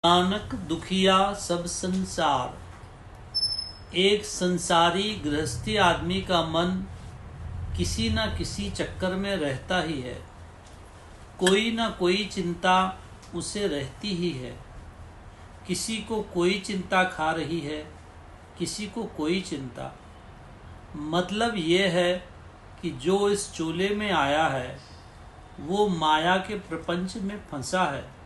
नानक दुखिया सब संसार। एक संसारी गृहस्थी आदमी का मन किसी न किसी चक्कर में रहता ही है। कोई न कोई चिंता उसे रहती ही है। किसी को कोई चिंता खा रही है, किसी को कोई चिंता। मतलब ये है कि जो इस चोले में आया है वो माया के प्रपंच में फंसा है।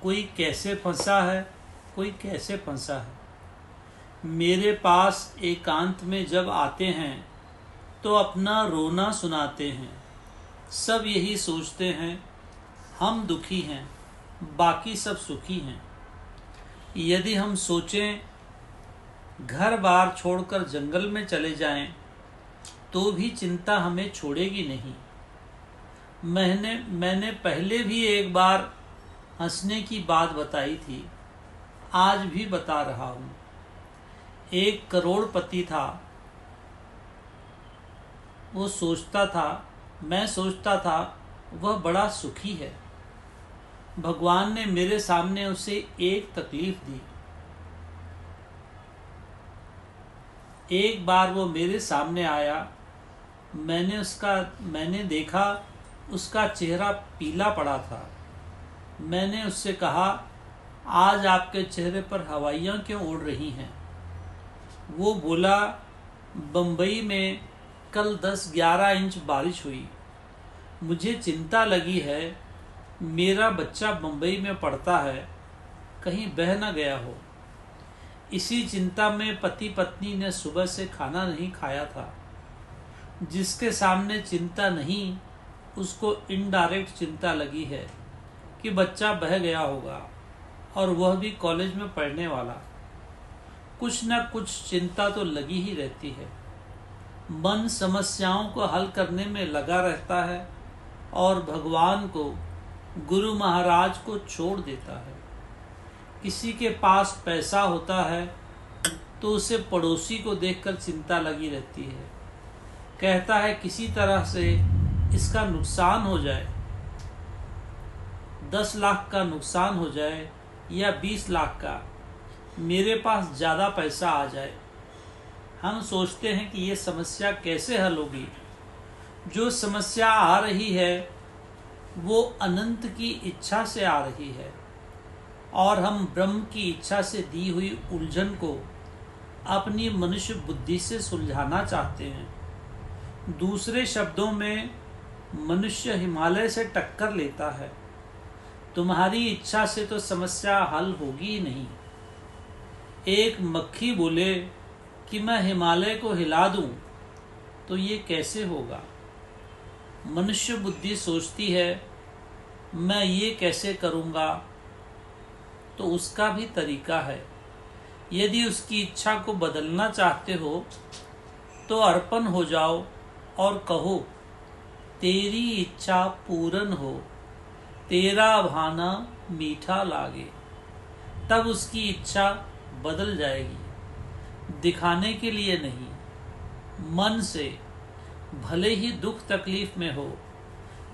कोई कैसे फंसा है, कोई कैसे फंसा है। मेरे पास एकांत में जब आते हैं तो अपना रोना सुनाते हैं। सब यही सोचते हैं हम दुखी हैं, बाकी सब सुखी हैं। यदि हम सोचें घर बार छोड़कर जंगल में चले जाएं तो भी चिंता हमें छोड़ेगी नहीं। मैंने पहले भी एक बार हंसने की बात बताई थी, आज भी बता रहा हूँ। एक करोड़पति था। मैं सोचता था वह बड़ा सुखी है। भगवान ने मेरे सामने उसे एक तकलीफ दी। एक बार वो मेरे सामने आया। मैंने देखा उसका चेहरा पीला पड़ा था। मैंने उससे कहा, आज आपके चेहरे पर हवाइयाँ क्यों उड़ रही हैं? वो बोला, बम्बई में कल 10-11 इंच बारिश हुई। मुझे चिंता लगी है, मेरा बच्चा बम्बई में पढ़ता है, कहीं बह न गया हो। इसी चिंता में पति पत्नी ने सुबह से खाना नहीं खाया था। जिसके सामने चिंता नहीं, उसको इनडायरेक्ट चिंता लगी है कि बच्चा बह गया होगा, और वह भी कॉलेज में पढ़ने वाला। कुछ न कुछ चिंता तो लगी ही रहती है। मन समस्याओं को हल करने में लगा रहता है और भगवान को, गुरु महाराज को छोड़ देता है। किसी के पास पैसा होता है तो उसे पड़ोसी को देखकर चिंता लगी रहती है। कहता है किसी तरह से इसका नुकसान हो जाए, 10 लाख का नुकसान हो जाए या 20 लाख का, मेरे पास ज़्यादा पैसा आ जाए। हम सोचते हैं कि ये समस्या कैसे हल होगी। जो समस्या आ रही है वो अनंत की इच्छा से आ रही है, और हम ब्रह्म की इच्छा से दी हुई उलझन को अपनी मनुष्य बुद्धि से सुलझाना चाहते हैं। दूसरे शब्दों में, मनुष्य हिमालय से टक्कर लेता है। तुम्हारी इच्छा से तो समस्या हल होगी ही नहीं। एक मक्खी बोले कि मैं हिमालय को हिला दूं, तो ये कैसे होगा? मनुष्य बुद्धि सोचती है मैं ये कैसे करूंगा, तो उसका भी तरीका है। यदि उसकी इच्छा को बदलना चाहते हो तो अर्पण हो जाओ और कहो, तेरी इच्छा पूर्ण हो, तेरा भाना मीठा लागे। तब उसकी इच्छा बदल जाएगी। दिखाने के लिए नहीं, मन से, भले ही दुख तकलीफ में हो।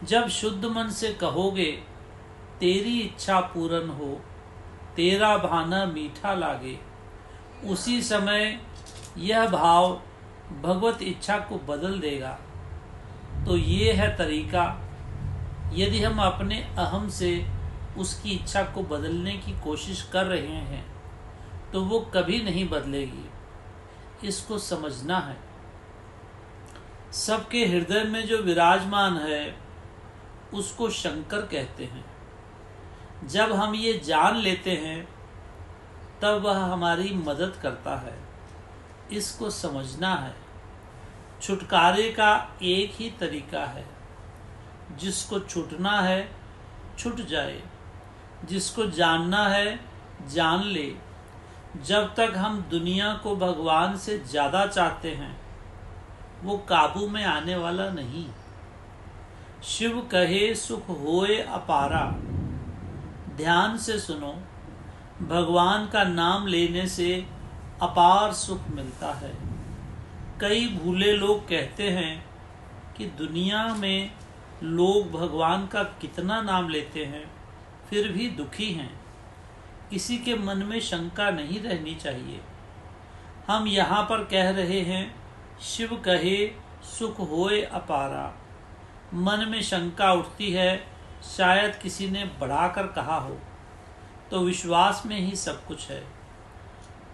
जब शुद्ध मन से कहोगे तेरी इच्छा पूर्ण हो, तेरा भाना मीठा लागे, उसी समय यह भाव भगवत इच्छा को बदल देगा। तो ये है तरीका। यदि हम अपने अहम से उसकी इच्छा को बदलने की कोशिश कर रहे हैं तो वो कभी नहीं बदलेगी। इसको समझना है। सबके हृदय में जो विराजमान है उसको शंकर कहते हैं। जब हम ये जान लेते हैं तब वह हमारी मदद करता है। इसको समझना है। छुटकारे का एक ही तरीका है। जिसको छूटना है छूट जाए, जिसको जानना है जान ले। जब तक हम दुनिया को भगवान से ज्यादा चाहते हैं वो काबू में आने वाला नहीं। शिव कहे सुख होए अपारा। ध्यान से सुनो, भगवान का नाम लेने से अपार सुख मिलता है। कई भूले लोग कहते हैं कि दुनिया में लोग भगवान का कितना नाम लेते हैं फिर भी दुखी हैं। किसी के मन में शंका नहीं रहनी चाहिए। हम यहाँ पर कह रहे हैं, शिव कहे सुख होए अपारा। मन में शंका उठती है, शायद किसी ने बढ़ाकर कहा हो, तो विश्वास में ही सब कुछ है।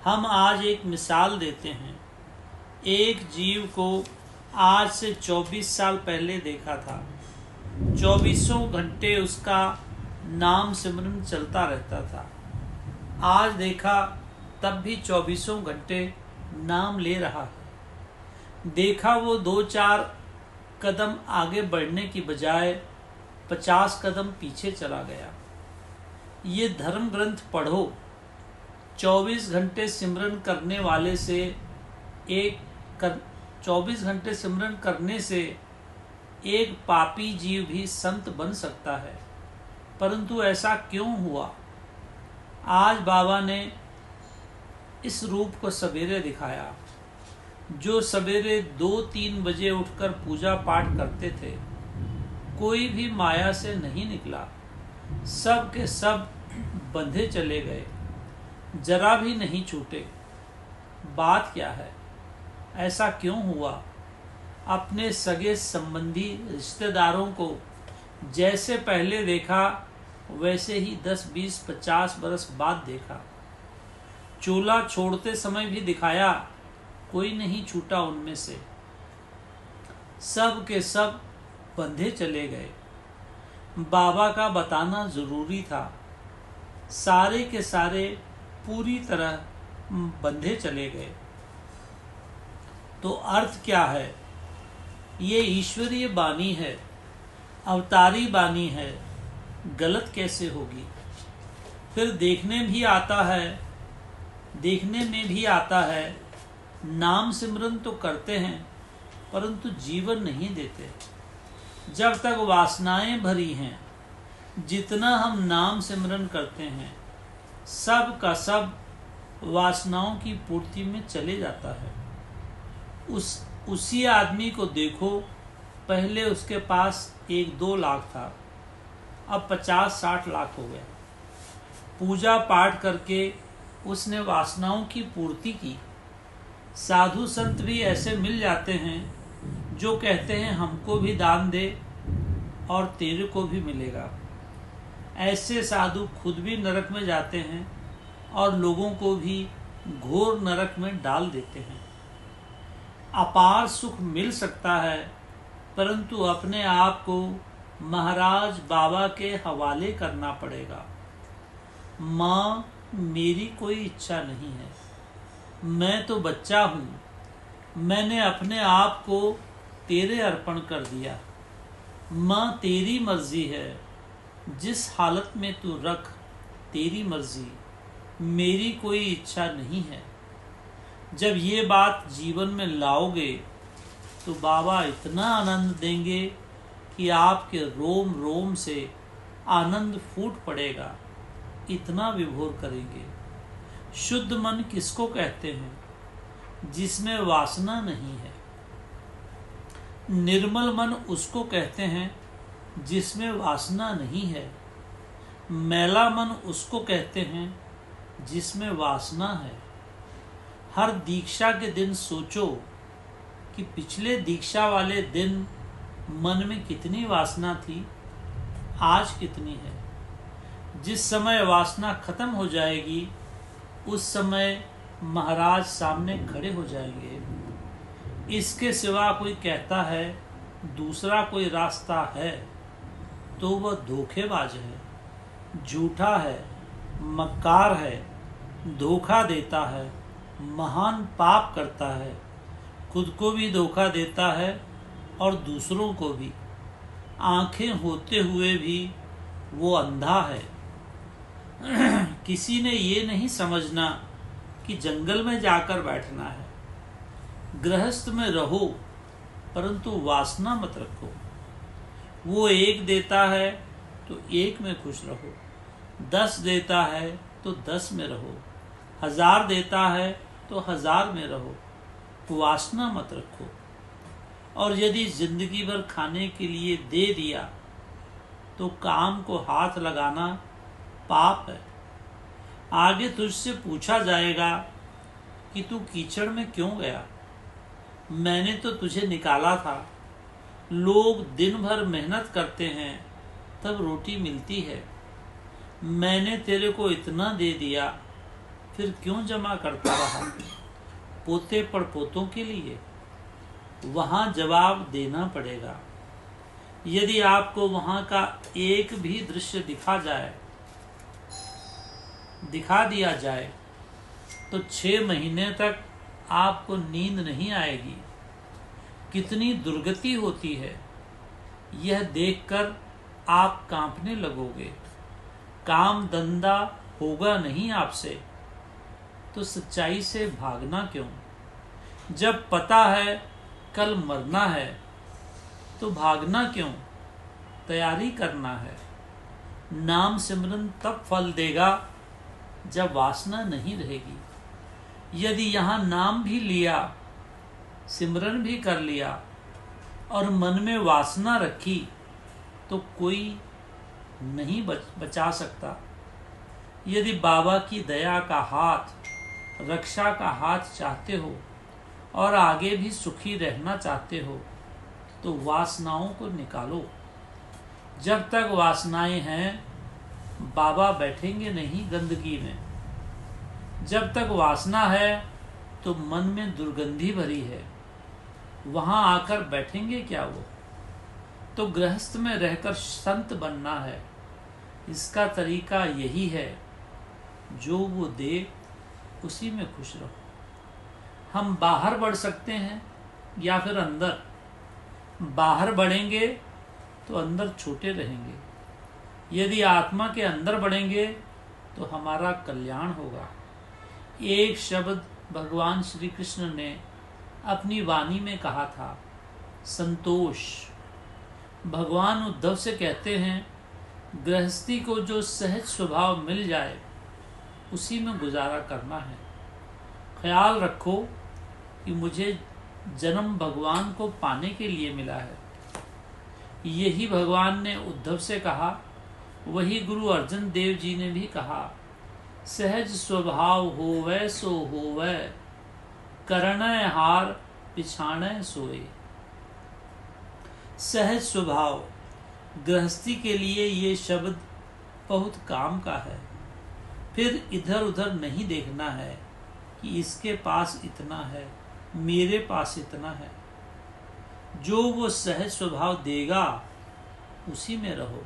हम आज एक मिसाल देते हैं। एक जीव को आज से 24 साल पहले देखा था। 24 घंटे उसका नाम सिमरन चलता रहता था। आज देखा तब भी 24 घंटे नाम ले रहा है। देखा वो 2-4 कदम आगे बढ़ने की बजाय 50 कदम पीछे चला गया। ये धर्म ग्रंथ पढ़ो। 24 घंटे सिमरन करने वाले से 24 घंटे सिमरन करने से एक पापी जीव भी संत बन सकता है। परंतु ऐसा क्यों हुआ? आज बाबा ने इस रूप को सवेरे दिखाया। जो सवेरे 2-3 बजे उठकर पूजा पाठ करते थे, कोई भी माया से नहीं निकला। सब के सब बंधे चले गए, जरा भी नहीं छूटे। बात क्या है? ऐसा क्यों हुआ? अपने सगे संबंधी रिश्तेदारों को जैसे पहले देखा, वैसे ही 10, 20, 50 बरस बाद देखा। चोला छोड़ते समय भी दिखाया, कोई नहीं छूटा उनमें से। सब के सब बंधे चले गए। बाबा का बताना जरूरी था। सारे के सारे पूरी तरह बंधे चले गए। तो अर्थ क्या है? ये ईश्वरीय बानी है, अवतारी बानी है, गलत कैसे होगी? फिर देखने में भी आता है, नाम सिमरन तो करते हैं परंतु जीवन नहीं देते। जब तक वासनाएं भरी हैं, जितना हम नाम सिमरन करते हैं, सब का सब वासनाओं की पूर्ति में चले जाता है। उसी आदमी को देखो, पहले उसके पास 1-2 लाख था, अब 50-60 लाख हो गया। पूजा पाठ करके उसने वासनाओं की पूर्ति की। साधु संत भी ऐसे मिल जाते हैं जो कहते हैं हमको भी दान दे और तेरे को भी मिलेगा। ऐसे साधु खुद भी नरक में जाते हैं और लोगों को भी घोर नरक में डाल देते हैं। अपार सुख मिल सकता है, परंतु अपने आप को महाराज बाबा के हवाले करना पड़ेगा। माँ, मेरी कोई इच्छा नहीं है, मैं तो बच्चा हूँ, मैंने अपने आप को तेरे अर्पण कर दिया। माँ, तेरी मर्जी है, जिस हालत में तू रख, तेरी मर्जी, मेरी कोई इच्छा नहीं है। जब ये बात जीवन में लाओगे तो बाबा इतना आनंद देंगे कि आपके रोम रोम से आनंद फूट पड़ेगा। इतना विभोर करेंगे। शुद्ध मन किसको कहते हैं? जिसमें वासना नहीं है। निर्मल मन उसको कहते हैं जिसमें वासना नहीं है। मैला मन उसको कहते हैं जिसमें वासना है। हर दीक्षा के दिन सोचो कि पिछले दीक्षा वाले दिन मन में कितनी वासना थी, आज कितनी है। जिस समय वासना खत्म हो जाएगी, उस समय महाराज सामने खड़े हो जाएंगे। इसके सिवा कोई कहता है दूसरा कोई रास्ता है, तो वह धोखेबाज है, झूठा है, मक्कार है, धोखा देता है, महान पाप करता है, खुद को भी धोखा देता है और दूसरों को भी। आंखें होते हुए भी वो अंधा है। किसी ने ये नहीं समझना कि जंगल में जाकर बैठना है। गृहस्थ में रहो, परंतु वासना मत रखो। वो 1 देता है तो 1 में खुश रहो, 10 देता है तो 10 में रहो, 1000 देता है तो 1000 में रहो। वासना मत रखो। और यदि जिंदगी भर खाने के लिए दे दिया तो काम को हाथ लगाना पाप है। आगे तुझसे पूछा जाएगा कि तू कीचड़ में क्यों गया। मैंने तो तुझे निकाला था। लोग दिन भर मेहनत करते हैं तब रोटी मिलती है। मैंने तेरे को इतना दे दिया, फिर क्यों जमा करता रहा पोते पड़पोतों के लिए। वहां जवाब देना पड़ेगा। यदि आपको वहां का एक भी दृश्य दिखा दिया जाए तो 6 महीने तक आपको नींद नहीं आएगी। कितनी दुर्गति होती है, यह देखकर आप कांपने लगोगे। काम धंधा होगा नहीं आपसे तो सच्चाई से भागना क्यों। जब पता है कल मरना है तो भागना क्यों, तैयारी करना है। नाम सिमरन तब फल देगा जब वासना नहीं रहेगी। यदि यहाँ नाम भी लिया, सिमरन भी कर लिया और मन में वासना रखी तो कोई नहीं बचा सकता। यदि बाबा की दया का हाथ, रक्षा का हाथ चाहते हो और आगे भी सुखी रहना चाहते हो तो वासनाओं को निकालो। जब तक वासनाएं हैं बाबा बैठेंगे नहीं गंदगी में। जब तक वासना है तो मन में दुर्गंधी भरी है, वहां आकर बैठेंगे क्या वो। तो गृहस्थ में रहकर संत बनना है। इसका तरीका यही है, जो वो दे उसी में खुश रहो। हम बाहर बढ़ सकते हैं या फिर अंदर। बाहर बढ़ेंगे तो अंदर छोटे रहेंगे। यदि आत्मा के अंदर बढ़ेंगे तो हमारा कल्याण होगा। एक शब्द भगवान श्री कृष्ण ने अपनी वाणी में कहा था, संतोष। भगवान उद्धव से कहते हैं, गृहस्थी को जो सहज स्वभाव मिल जाए उसी में गुजारा करना है। ख्याल रखो कि मुझे जन्म भगवान को पाने के लिए मिला है। यही भगवान ने उद्धव से कहा, वही गुरु अर्जन देव जी ने भी कहा, सहज स्वभाव होवै सो होवै, करणय हार पिछाणय सोए। सहज स्वभाव, गृहस्थी के लिए ये शब्द बहुत काम का है। फिर इधर उधर नहीं देखना है कि इसके पास इतना है, मेरे पास इतना है। जो वो सहज स्वभाव देगा उसी में रहो।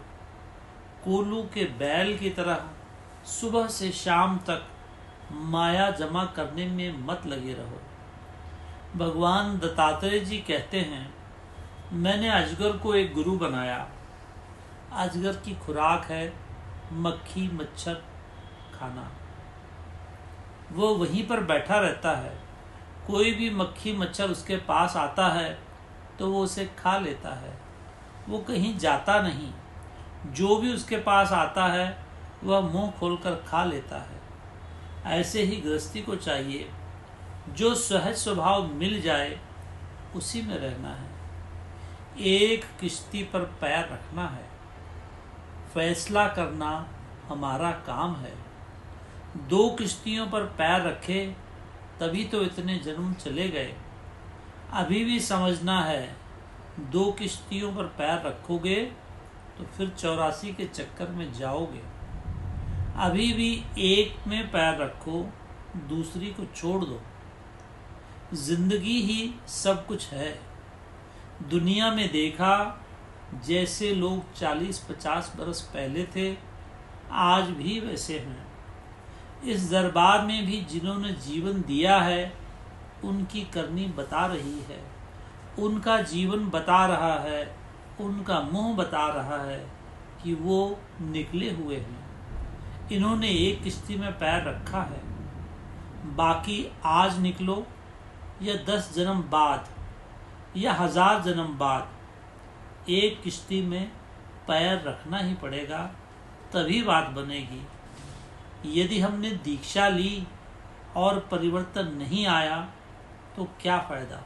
कोल्हू के बैल की तरह सुबह से शाम तक माया जमा करने में मत लगे रहो। भगवान दत्तात्रेय जी कहते हैं, मैंने अजगर को एक गुरु बनाया। अजगर की खुराक है मक्खी मच्छर खाना। वो वहीं पर बैठा रहता है। कोई भी मक्खी मच्छर उसके पास आता है तो वो उसे खा लेता है। वो कहीं जाता नहीं। जो भी उसके पास आता है वह मुंह खोलकर खा लेता है। ऐसे ही गृहस्थी को चाहिए, जो सहज स्वभाव मिल जाए उसी में रहना है। एक किश्ती पर पैर रखना है। फैसला करना हमारा काम है। 2 किश्तियों पर पैर रखे तभी तो इतने जन्म चले गए। अभी भी समझना है, 2 किश्तियों पर पैर रखोगे तो फिर 84 के चक्कर में जाओगे। अभी भी एक में पैर रखो, दूसरी को छोड़ दो। जिंदगी ही सब कुछ है। दुनिया में देखा जैसे लोग 40-50 बरस पहले थे, आज भी वैसे हैं। इस दरबार में भी जिन्होंने जीवन दिया है उनकी करनी बता रही है। उनका जीवन बता रहा है, उनका मुंह बता रहा है कि वो निकले हुए हैं। इन्होंने एक किश्ती में पैर रखा है। बाकी आज निकलो या 10 जन्म बाद या 1000 जन्म बाद, एक किश्ती में पैर रखना ही पड़ेगा, तभी बात बनेगी। यदि हमने दीक्षा ली और परिवर्तन नहीं आया तो क्या फायदा।